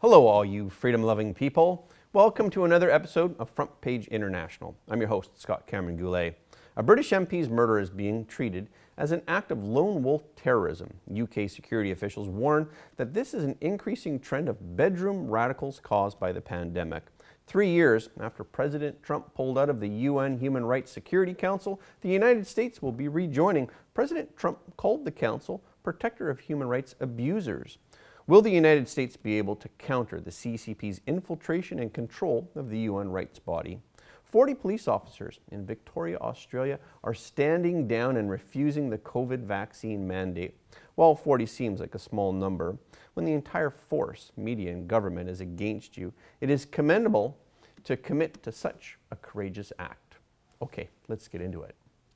Hello all you freedom-loving people. Welcome to another episode of Front Page International. I'm your host, Scott Cameron Goulet. A British MP's murder is being treated as an act of lone wolf terrorism. UK security officials warn that this is an increasing trend of bedroom radicals caused by the pandemic. 3 years after President Trump pulled out of the UN Human Rights Security Council, the United States will be rejoining. President Trump called the council protector of human rights abusers. Will the United States be able to counter the CCP's infiltration and control of the UN rights body? 40 police officers in Victoria, Australia are standing down and refusing the COVID vaccine mandate. While 40 seems like a small number, when the entire force, media and government is against you, it is commendable to commit to such a courageous act. Okay, let's get into it.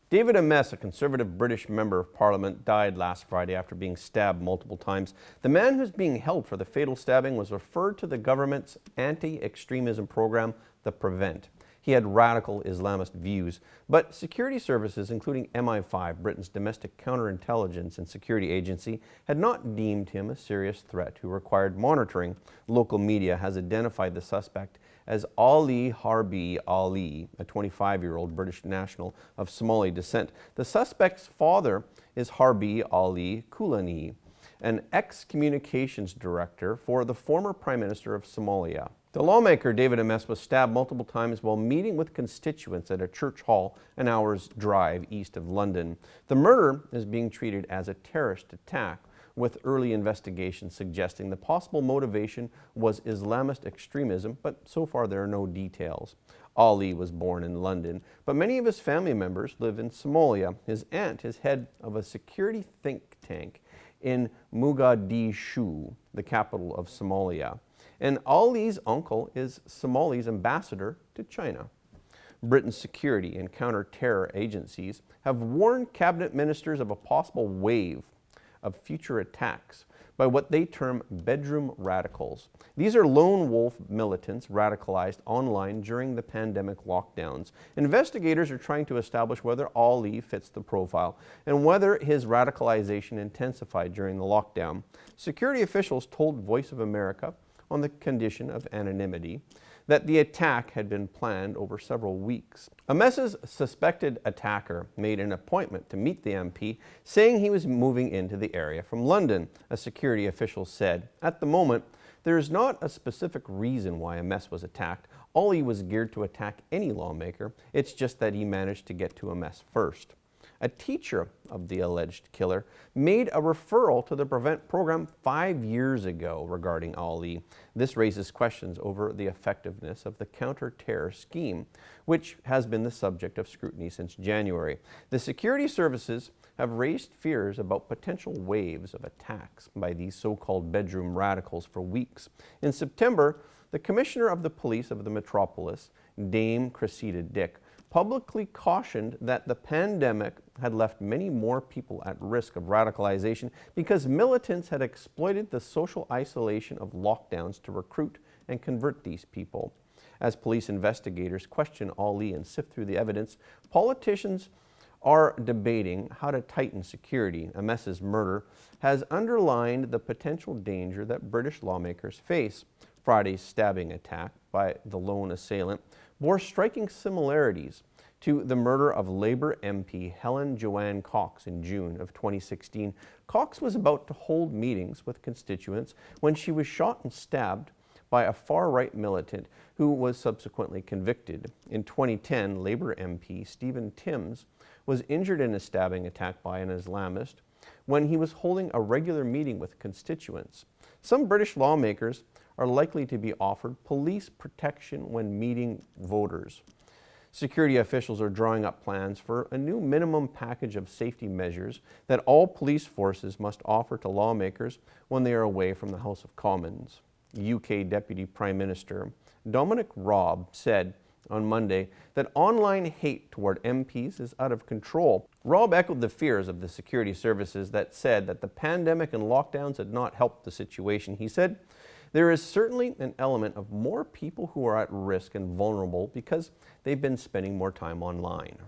David Amess, a Conservative British Member of Parliament, died last Friday after being stabbed multiple times. The man who's being held for the fatal stabbing was referred to the government's anti-extremism program, the Prevent. He had radical Islamist views, but security services, including MI5, Britain's domestic counterintelligence and security agency, had not deemed him a serious threat who required monitoring. Local media has identified the suspect as Ali Harbi Ali, a 25-year-old British national of Somali descent. The suspect's father is Harbi Ali Kulani, an ex-communications director for the former Prime Minister of Somalia. The lawmaker, David Amess, was stabbed multiple times while meeting with constituents at a church hall an hour's drive east of London. The murder is being treated as a terrorist attack, with early investigations suggesting the possible motivation was Islamist extremism, but so far there are no details. Ali was born in London, but many of his family members live in Somalia. His aunt is head of a security think tank in Mogadishu, the capital of Somalia. And Ali's uncle is Somali's ambassador to China. Britain's security and counter-terror agencies have warned cabinet ministers of a possible wave of future attacks by what they term bedroom radicals. These are lone wolf militants radicalized online during the pandemic lockdowns. Investigators are trying to establish whether Ali fits the profile and whether his radicalization intensified during the lockdown. Security officials told Voice of America, on the condition of anonymity, that the attack had been planned over several weeks. Amess's suspected attacker made an appointment to meet the MP, saying he was moving into the area from London. A security official said, "At the moment, there is not a specific reason why Amess was attacked. Ali was geared to attack any lawmaker. It's just that he managed to get to Amess first." A teacher of the alleged killer made a referral to the Prevent program 5 years ago regarding Ali. This raises questions over the effectiveness of the counter-terror scheme, which has been the subject of scrutiny since January. The security services have raised fears about potential waves of attacks by these so-called bedroom radicals for weeks. In September, the Commissioner of the Police of the Metropolis, Dame Cressida Dick, publicly cautioned that the pandemic had left many more people at risk of radicalization because militants had exploited the social isolation of lockdowns to recruit and convert these people. As police investigators question Ali and sift through the evidence, politicians are debating how to tighten security. Amess's murder has underlined the potential danger that British lawmakers face. Friday's stabbing attack by the lone assailant bore striking similarities to the murder of Labour MP Helen Joanne Cox in June of 2016. Cox was about to hold meetings with constituents when she was shot and stabbed by a far-right militant who was subsequently convicted. In 2010, Labour MP Stephen Timms was injured in a stabbing attack by an Islamist when he was holding a regular meeting with constituents. Some British lawmakers are likely to be offered police protection when meeting voters. Security officials are drawing up plans for a new minimum package of safety measures that all police forces must offer to lawmakers when they are away from the House of Commons. UK Deputy Prime Minister Dominic Raab said on Monday that online hate toward MPs is out of control. Raab echoed the fears of the security services that said that the pandemic and lockdowns had not helped the situation. He said, "There is certainly an element of more people who are at risk and vulnerable because they've been spending more time online."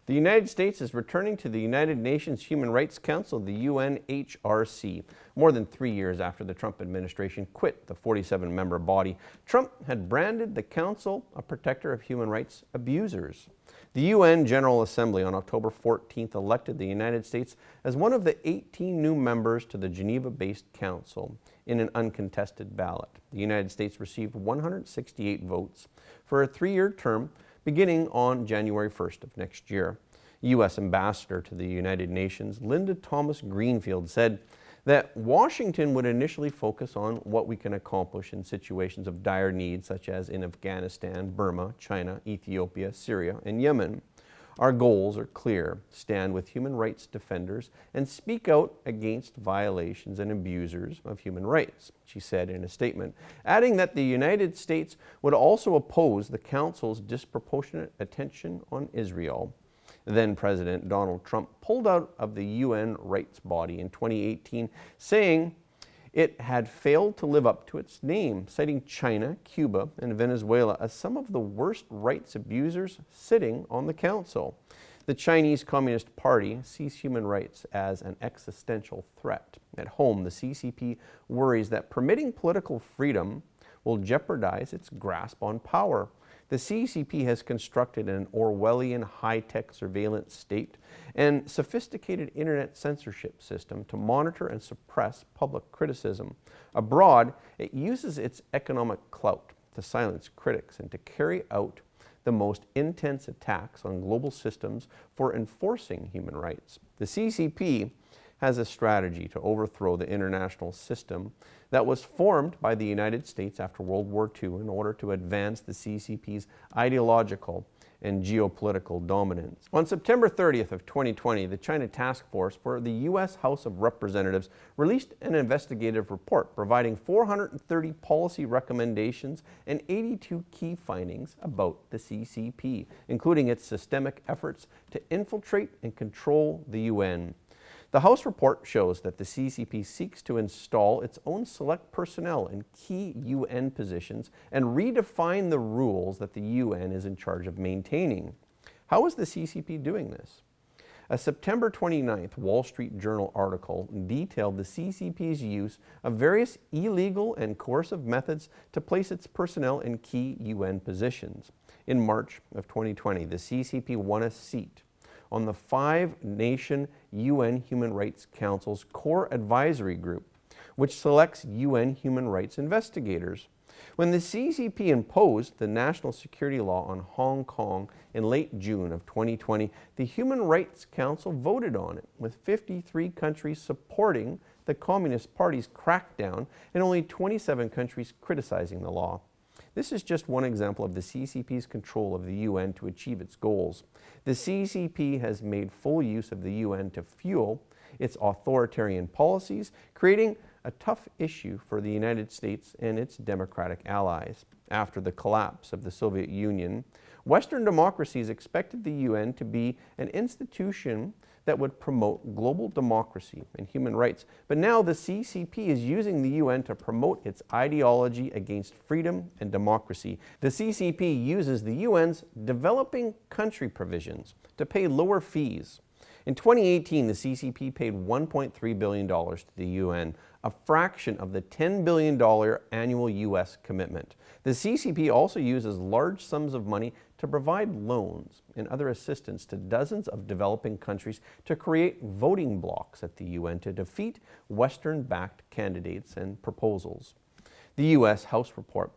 The United States is returning to the United Nations Human Rights Council, the UNHRC, more than 3 years after the Trump administration quit the 47-member body. Trump had branded the council a protector of human rights abusers. The UN General Assembly on October 14th elected the United States as one of the 18 new members to the Geneva-based council in an uncontested ballot. The United States received 168 votes for a 3-year term beginning on January 1st of next year. U.S. Ambassador to the United Nations, Linda Thomas-Greenfield, said that Washington would initially focus on what we can accomplish in situations of dire need, such as in Afghanistan, Burma, China, Ethiopia, Syria, and Yemen. Our goals are clear: stand with human rights defenders and speak out against violations and abusers of human rights, she said in a statement, adding that the United States would also oppose the Council's disproportionate attention on Israel. Then President Donald Trump pulled out of the UN rights body in 2018, saying it had failed to live up to its name, citing China, Cuba, and Venezuela as some of the worst rights abusers sitting on the council. The Chinese Communist Party sees human rights as an existential threat. At home, the CCP worries that permitting political freedom will jeopardize its grasp on power. The CCP has constructed an Orwellian high-tech surveillance state and sophisticated internet censorship system to monitor and suppress public criticism. Abroad, it uses its economic clout to silence critics and to carry out the most intense attacks on global systems for enforcing human rights. The CCP has a strategy to overthrow the international system that was formed by the United States after World War II in order to advance the CCP's ideological and geopolitical dominance. On September 30th of 2020, the China Task Force for the U.S. House of Representatives released an investigative report providing 430 policy recommendations and 82 key findings about the CCP, including its systemic efforts to infiltrate and control the UN. The House report shows that the CCP seeks to install its own select personnel in key UN positions and redefine the rules that the UN is in charge of maintaining. How is the CCP doing this? A September 29th Wall Street Journal article detailed the CCP's use of various illegal and coercive methods to place its personnel in key UN positions. In March of 2020, the CCP won a seat on the 5-nation UN Human Rights Council's Core Advisory Group, which selects UN human rights investigators. When the CCP imposed the national security law on Hong Kong in late June of 2020, the Human Rights Council voted on it, with 53 countries supporting the Communist Party's crackdown and only 27 countries criticizing the law. This is just one example of the CCP's control of the UN to achieve its goals. The CCP has made full use of the UN to fuel its authoritarian policies, creating a tough issue for the United States and its democratic allies. After the collapse of the Soviet Union, Western democracies expected the UN to be an institution that would promote global democracy and human rights. But now the CCP is using the UN to promote its ideology against freedom and democracy. The CCP uses the UN's developing country provisions to pay lower fees. In 2018, the CCP paid $1.3 billion to the UN, a fraction of the $10 billion annual U.S. commitment. The CCP also uses large sums of money to provide loans and other assistance to dozens of developing countries to create voting blocs at the UN to defeat Western-backed candidates and proposals. The U.S. House report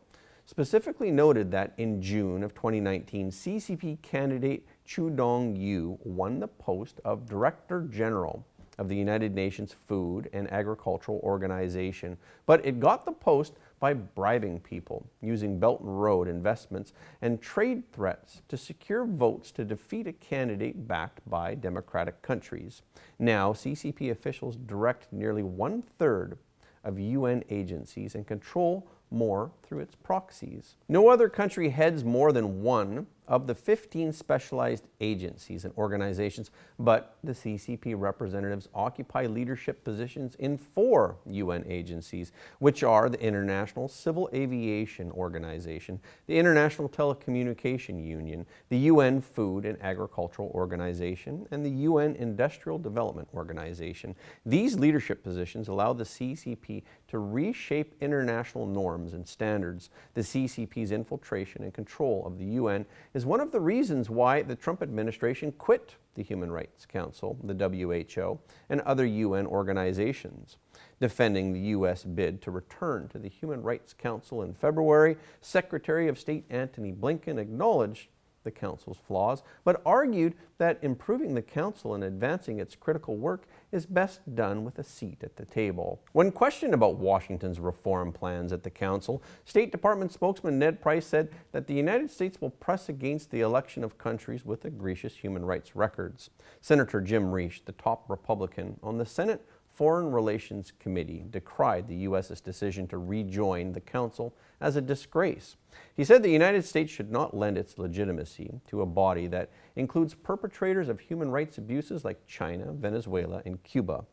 specifically noted that in June of 2019, CCP candidate Chu Dong-yu won the post of Director General of the United Nations Food and Agricultural Organization, but it got the post by bribing people, using Belt and Road investments and trade threats to secure votes to defeat a candidate backed by democratic countries. Now, CCP officials direct nearly 1/3 of UN agencies and control more through its proxies. No other country heads more than one of the 15 specialized agencies and organizations, but the CCP representatives occupy leadership positions in 4 UN agencies, which are the International Civil Aviation Organization, the International Telecommunication Union, the UN Food and Agricultural Organization, and the UN Industrial Development Organization. These leadership positions allow the CCP to reshape international norms and standards. The CCP's infiltration and control of the UN is one of the reasons why the Trump administration quit the Human Rights Council, the WHO, and other UN organizations. Defending the U.S. bid to return to the Human Rights Council in February, Secretary of State Antony Blinken acknowledged the Council's flaws, but argued that improving the Council and advancing its critical work is best done with a seat at the table. When questioned about Washington's reform plans at the Council, State Department spokesman Ned Price said that the United States will press against the election of countries with egregious human rights records. Senator Jim Risch, the top Republican on the Senate Foreign Relations Committee, decried the U.S.'s decision to rejoin the Council as a disgrace. He said the United States should not lend its legitimacy to a body that includes perpetrators of human rights abuses like China, Venezuela, and Cuba.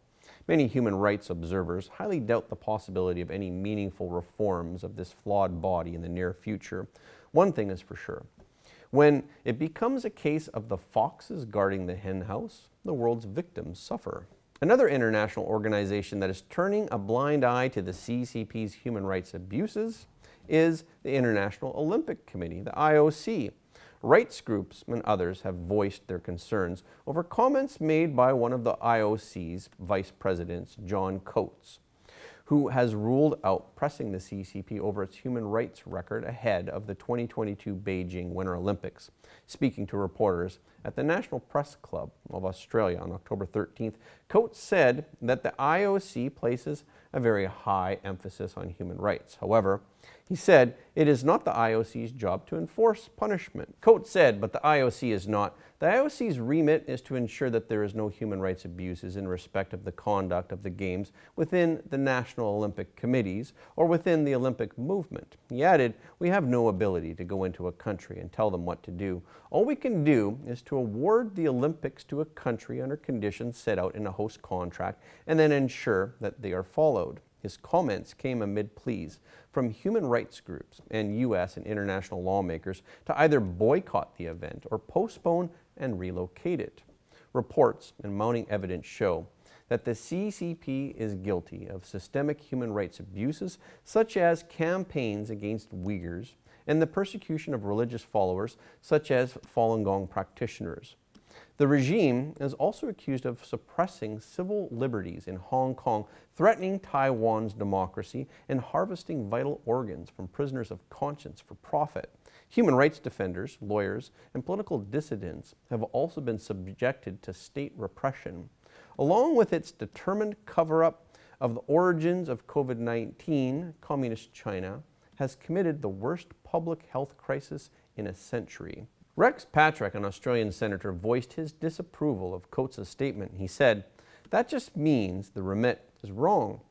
Many human rights observers highly doubt the possibility of any meaningful reforms of this flawed body in the near future. One thing is for sure. When it becomes a case of the foxes guarding the henhouse, the world's victims suffer. Another international organization that is turning a blind eye to the CCP's human rights abuses is the International Olympic Committee, the IOC. Rights groups and others have voiced their concerns over comments made by one of the IOC's vice presidents, John Coates, who has ruled out pressing the CCP over its human rights record ahead of the 2022 Beijing Winter Olympics. Speaking to reporters at the National Press Club of Australia on October 13th, Coates said that the IOC places a very high emphasis on human rights. However, he said it is not the IOC's job to enforce punishment. Coates said, but the IOC is not. The IOC's remit is to ensure that there is no human rights abuses in respect of the conduct of the Games within the National Olympic Committees or within the Olympic movement. He added, we have no ability to go into a country and tell them what to do. All we can do is to award the Olympics to a country under conditions set out in a host contract and then ensure that they are followed. His comments came amid pleas from human rights groups and U.S. and international lawmakers to either boycott the event or postpone and relocate it. Reports and mounting evidence show that the CCP is guilty of systemic human rights abuses such as campaigns against Uyghurs and the persecution of religious followers such as Falun Gong practitioners. The regime is also accused of suppressing civil liberties in Hong Kong, threatening Taiwan's democracy, and harvesting vital organs from prisoners of conscience for profit. Human rights defenders, lawyers, and political dissidents have also been subjected to state repression. Along with its determined cover-up of the origins of COVID-19, Communist China has committed the worst public health crisis in a century. Rex Patrick, an Australian senator, voiced his disapproval of Coates' statement. He said, that just means the remit is wrong.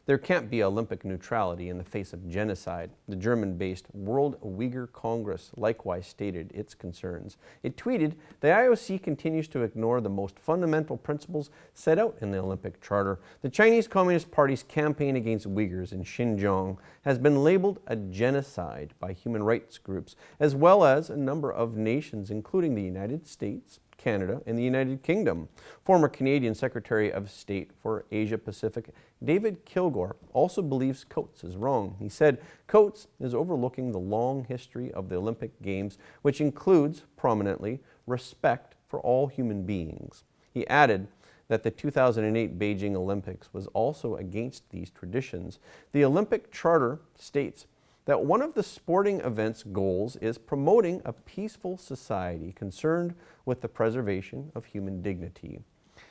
There can't be Olympic neutrality in the face of genocide. The German-based World Uyghur Congress likewise stated its concerns. It tweeted, the IOC continues to ignore the most fundamental principles set out in the Olympic Charter. The Chinese Communist Party's campaign against Uyghurs in Xinjiang has been labeled a genocide by human rights groups, as well as a number of nations, including the United States, Canada, and the United Kingdom. Former Canadian Secretary of State for Asia Pacific, David Kilgour, also believes Coates is wrong. He said, Coates is overlooking the long history of the Olympic Games, which includes, prominently, respect for all human beings. He added that the 2008 Beijing Olympics was also against these traditions. The Olympic Charter states that one of the sporting event's goals is promoting a peaceful society concerned with the preservation of human dignity.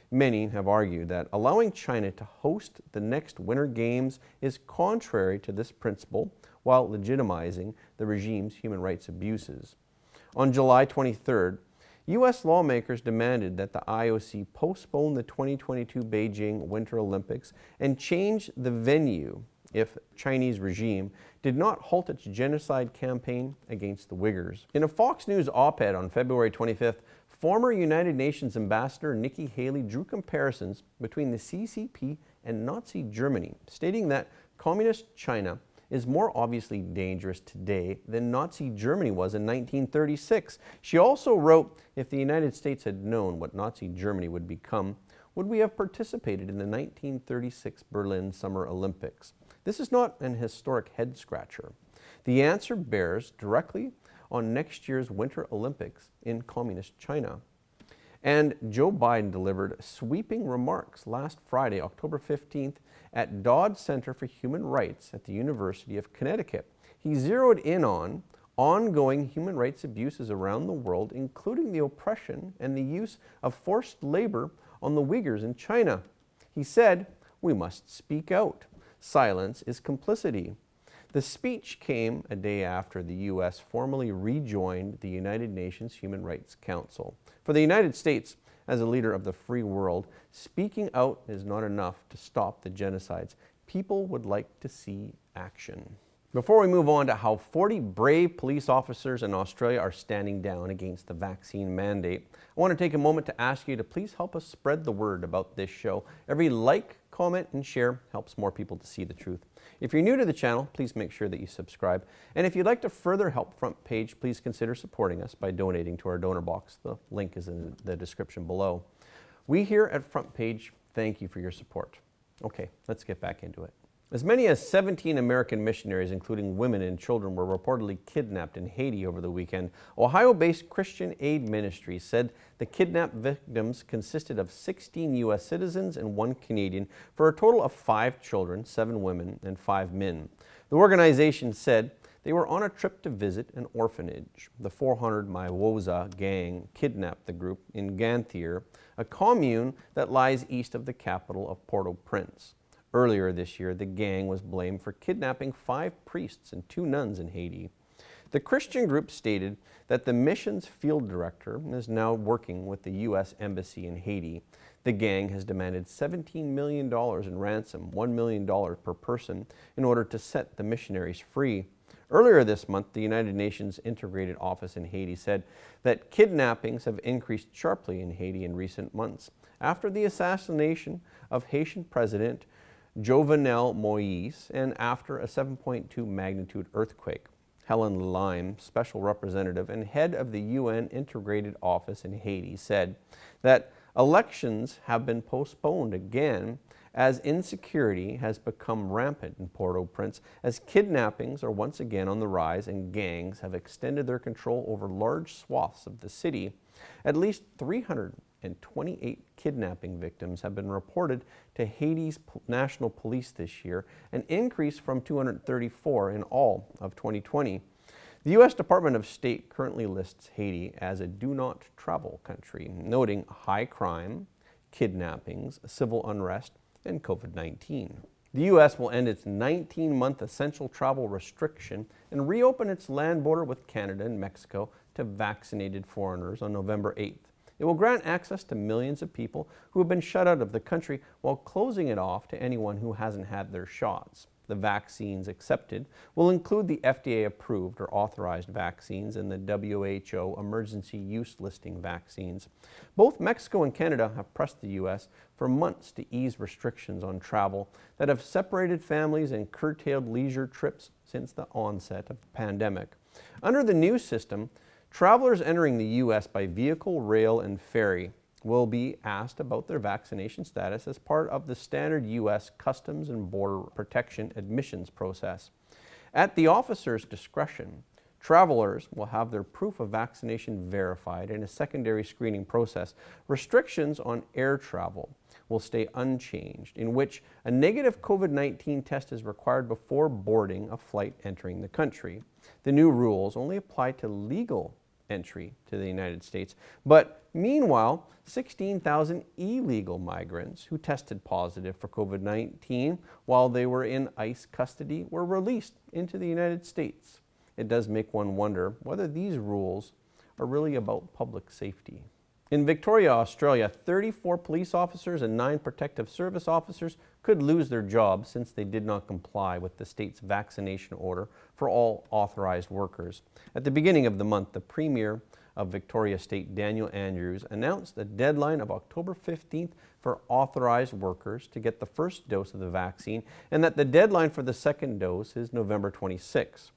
Many have argued that allowing China to host the next Winter Games is contrary to this principle while legitimizing the regime's human rights abuses. On July 23rd, U.S. lawmakers demanded that the IOC postpone the 2022 Beijing Winter Olympics and change the venue if the Chinese regime did not halt its genocide campaign against the Uyghurs. In a Fox News op-ed on February 25th, former United Nations Ambassador Nikki Haley drew comparisons between the CCP and Nazi Germany, stating that Communist China is more obviously dangerous today than Nazi Germany was in 1936. She also wrote, if the United States had known what Nazi Germany would become, would we have participated in the 1936 Berlin Summer Olympics? This is not an historic head-scratcher. The answer bears directly on next year's Winter Olympics in Communist China. And Joe Biden delivered sweeping remarks last Friday, October 15th, at Dodd Center for Human Rights at the University of Connecticut. He zeroed in on ongoing human rights abuses around the world, including the oppression and the use of forced labor on the Uyghurs in China. He said, "We must speak out. Silence is complicity." The speech came a day after the U.S. formally rejoined the United Nations Human Rights Council. For the United States, as a leader of the free world, speaking out is not enough to stop the genocides. People would like to see action. Before we move on to how 40 brave police officers in Australia are standing down against the vaccine mandate, I want to take a moment to ask you to please help us spread the word about this show. Every like, comment, and share helps more people to see the truth. If you're new to the channel, please make sure that you subscribe. And if you'd like to further help Front Page, please consider supporting us by donating to our donor box. The link is in the description below. We here at Front Page thank you for your support. Okay, let's get back into it. As many as 17 American missionaries, including women and children, were reportedly kidnapped in Haiti over the weekend. Ohio-based Christian Aid Ministry said the kidnapped victims consisted of 16 U.S. citizens and 1 Canadian, for a total of 5 children, 7 women, and 5 men. The organization said they were on a trip to visit an orphanage. The 400 Maiwoza gang kidnapped the group in Ganthier, a commune that lies east of the capital of Port-au-Prince. Earlier this year, the gang was blamed for kidnapping 5 priests and 2 nuns in Haiti. The Christian group stated that the mission's field director is now working with the U.S. Embassy in Haiti. The gang has demanded $17 million in ransom, $1 million per person, in order to set the missionaries free. Earlier this month, the United Nations Integrated Office in Haiti said that kidnappings have increased sharply in Haiti in recent months after the assassination of Haitian President Jovenel Moïse and after a 7.2 magnitude earthquake. Helen Lime, special representative and head of the UN Integrated Office in Haiti, said that elections have been postponed again as insecurity has become rampant in Port-au-Prince, as kidnappings are once again on the rise and gangs have extended their control over large swaths of the city. At least 328 kidnapping victims have been reported to Haiti's National Police this year, an increase from 234 in all of 2020. The U.S. Department of State currently lists Haiti as a do-not travel country, noting high crime, kidnappings, civil unrest, and COVID-19. The U.S. will end its 19-month essential travel restriction and reopen its land border with Canada and Mexico to vaccinated foreigners on November 8th. It will grant access to millions of people who have been shut out of the country while closing it off to anyone who hasn't had their shots. The vaccines accepted will include the FDA-approved or authorized vaccines and the WHO emergency use listing vaccines. Both Mexico and Canada have pressed the U.S. for months to ease restrictions on travel that have separated families and curtailed leisure trips since the onset of the pandemic. Under the new system, travelers entering the U.S. by vehicle, rail, and ferry will be asked about their vaccination status as part of the standard U.S. Customs and Border Protection admissions process. At the officer's discretion, travelers will have their proof of vaccination verified in a secondary screening process. Restrictions on air travel will stay unchanged, in which a negative COVID-19 test is required before boarding a flight entering the country. The new rules only apply to legal entry to the United States, but meanwhile, 16,000 illegal migrants who tested positive for COVID-19 while they were in ICE custody were released into the United States. It does make one wonder whether these rules are really about public safety. In Victoria, Australia, 34 police officers and 9 protective service officers could lose their jobs since they did not comply with the state's vaccination order for all authorized workers. At the beginning of the month, the Premier of Victoria State, Daniel Andrews, announced a deadline of October 15th for authorized workers to get the first dose of the vaccine, and that the deadline for the second dose is November 26.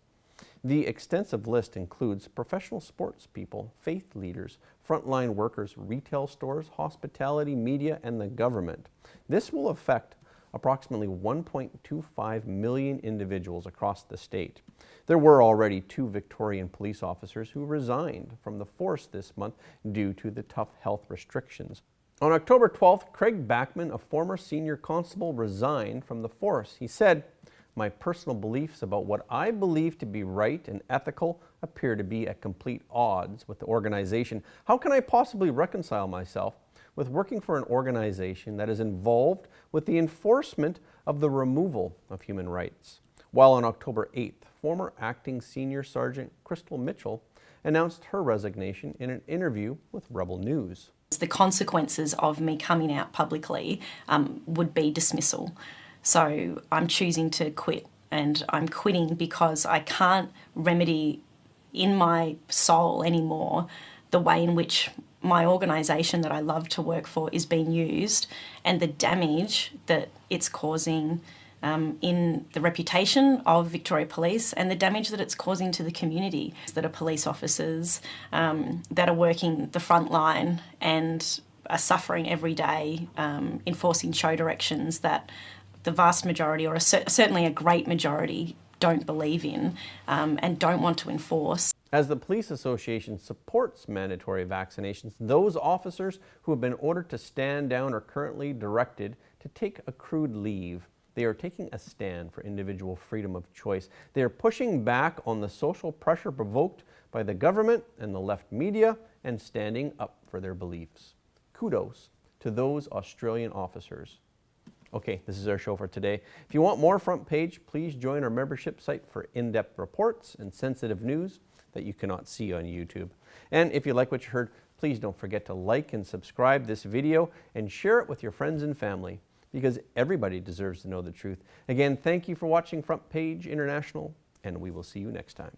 The extensive list includes professional sports people, faith leaders, frontline workers, retail stores, hospitality, media, and the government. This will affect approximately 1.25 million individuals across the state. There were already 2 Victorian police officers who resigned from the force this month due to the tough health restrictions. On October 12th, Craig Backman, a former senior constable, resigned from the force. He said, "My personal beliefs about what I believe to be right and ethical appear to be at complete odds with the organization. How can I possibly reconcile myself with working for an organization that is involved with the enforcement of the removal of human rights?" While on October 8th, former acting senior sergeant Crystal Mitchell announced her resignation in an interview with Rebel News. The consequences of me coming out publicly would be dismissal. So I'm choosing to quit, and I'm quitting because I can't remedy in my soul anymore the way in which my organisation that I love to work for is being used, and the damage that it's causing in the reputation of Victoria Police, and the damage that it's causing to the community that are police officers that are working the front line and are suffering every day, enforcing show directions that the vast majority, or certainly a great majority, don't believe in and don't want to enforce. As the Police Association supports mandatory vaccinations, those officers who have been ordered to stand down are currently directed to take accrued leave. They are taking a stand for individual freedom of choice. They are pushing back on the social pressure provoked by the government and the left media and standing up for their beliefs. Kudos to those Australian officers. Okay, this is our show for today. If you want more Front Page, please join our membership site for in-depth reports and sensitive news that you cannot see on YouTube. And if you like what you heard, please don't forget to like and subscribe this video and share it with your friends and family, because everybody deserves to know the truth. Again, thank you for watching Front Page International, and we will see you next time.